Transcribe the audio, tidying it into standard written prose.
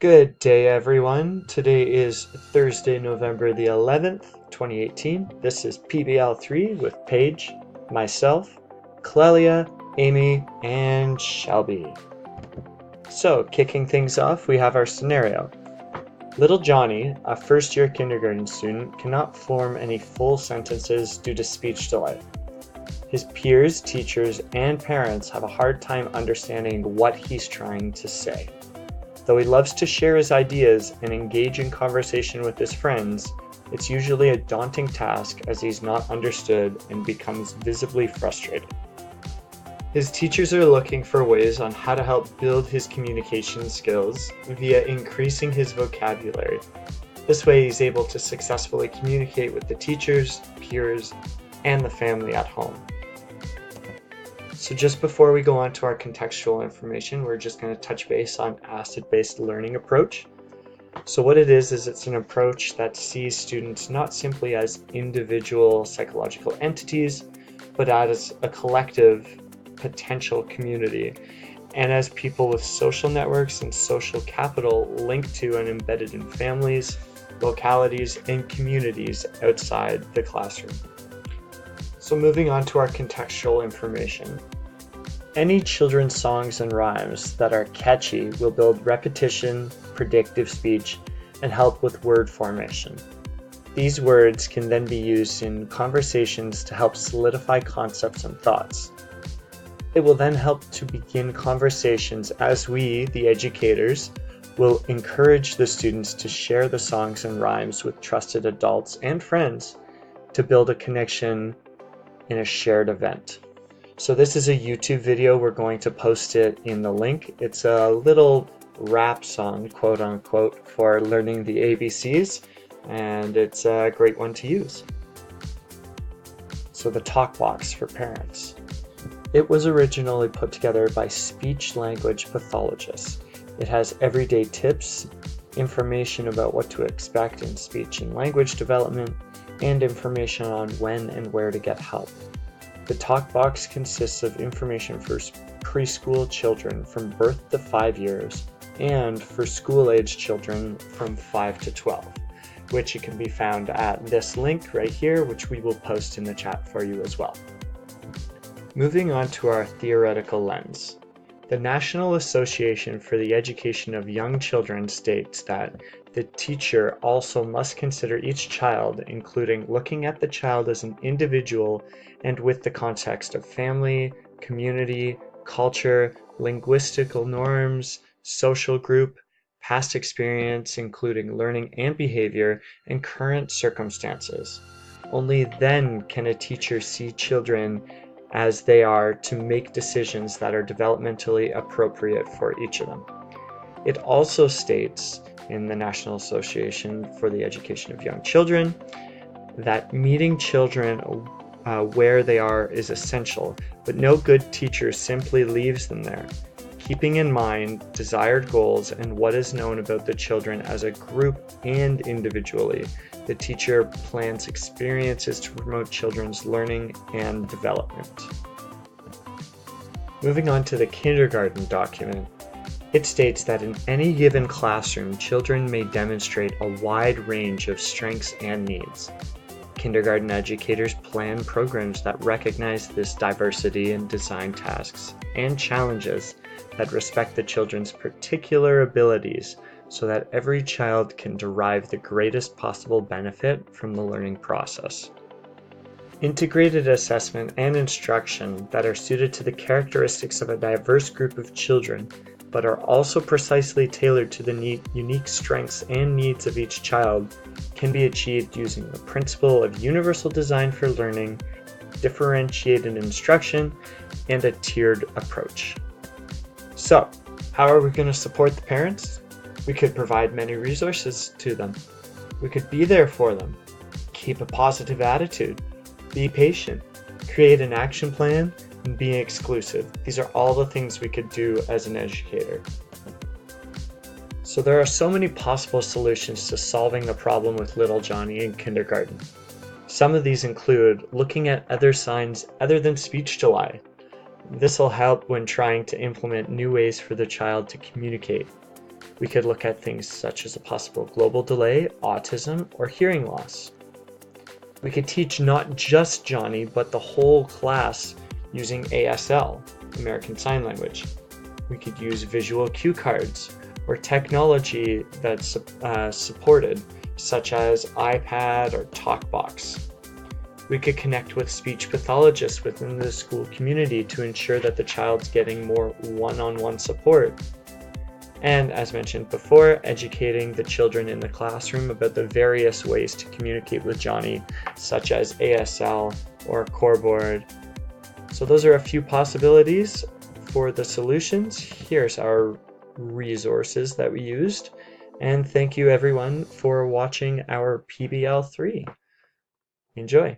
Good day, everyone. Today is Thursday, November the 11th, 2018. This is PBL 3 with Paige, myself, Clelia, Amy, and Shelby. So, kicking things off, we have our scenario. Little Johnny, a first-year kindergarten student, cannot form any full sentences due to speech delay. His peers, teachers, and parents have a hard time understanding what he's trying to say. Though he loves to share his ideas and engage in conversation with his friends, it's usually a daunting task as he's not understood and becomes visibly frustrated. His teachers are looking for ways on how to help build his communication skills via increasing his vocabulary. This way he's able to successfully communicate with the teachers, peers, and the family at home. So just before we go on to our contextual information, we're just going to touch base on asset-based learning approach. So what it is it's an approach that sees students not simply as individual psychological entities, but as a collective potential community, and as people with social networks and social capital linked to and embedded in families, localities, and communities outside the classroom. So moving on to our contextual information. Any children's songs and rhymes that are catchy will build repetition, predictive speech, and help with word formation. These words can then be used in conversations to help solidify concepts and thoughts. It will then help to begin conversations as we, the educators, will encourage the students to share the songs and rhymes with trusted adults and friends to build a connection in a shared event. So this is a YouTube video. We're going to post it in the link. It's a little rap song, quote unquote, for learning the ABCs, and it's a great one to use. So the talk box for parents. It was originally put together by speech-language pathologists. It has everyday tips, information about what to expect in speech and language development, and information on when and where to get help. The talk box consists of information for preschool children from birth to 5 years and for school-age children from 5 to 12, which can be found at this link right here, which we will post in the chat for you as well. Moving on to our theoretical lens. The National Association for the Education of Young Children states that the teacher also must consider each child, including looking at the child as an individual and with the context of family, community, culture, linguistical norms, social group, past experience, including learning and behavior, and current circumstances. Only then can a teacher see children as they are to make decisions that are developmentally appropriate for each of them. It also states in the National Association for the Education of Young Children that meeting children where they are is essential, but no good teacher simply leaves them there. Keeping in mind desired goals and what is known about the children as a group and individually, the teacher plans experiences to promote children's learning and development. Moving on to the kindergarten document, it states that in any given classroom, children may demonstrate a wide range of strengths and needs. Kindergarten educators plan programs that recognize this diversity and design tasks and challenges that respect the children's particular abilities so that every child can derive the greatest possible benefit from the learning process. Integrated assessment and instruction that are suited to the characteristics of a diverse group of children, but are also precisely tailored to the unique strengths and needs of each child, can be achieved using the principle of universal design for learning, differentiated instruction, and a tiered approach. So, how are we going to support the parents? We could provide many resources to them. We could be there for them. Keep a positive attitude. Be patient. Create an action plan and be exclusive. These are all the things we could do as an educator. So there are so many possible solutions to solving the problem with little Johnny in kindergarten. Some of these include looking at other signs other than speech delay. This will help when trying to implement new ways for the child to communicate. We could look at things such as a possible global delay, autism, or hearing loss. We could teach not just Johnny, but the whole class using ASL, American Sign Language. We could use visual cue cards or technology that's supported, such as iPad or TalkBox. We could connect with speech pathologists within the school community to ensure that the child's getting more one-on-one support. And as mentioned before, educating the children in the classroom about the various ways to communicate with Johnny, such as ASL or Coreboard. So those are a few possibilities for the solutions. Here's our resources that we used. And thank you everyone for watching our PBL 3. Enjoy.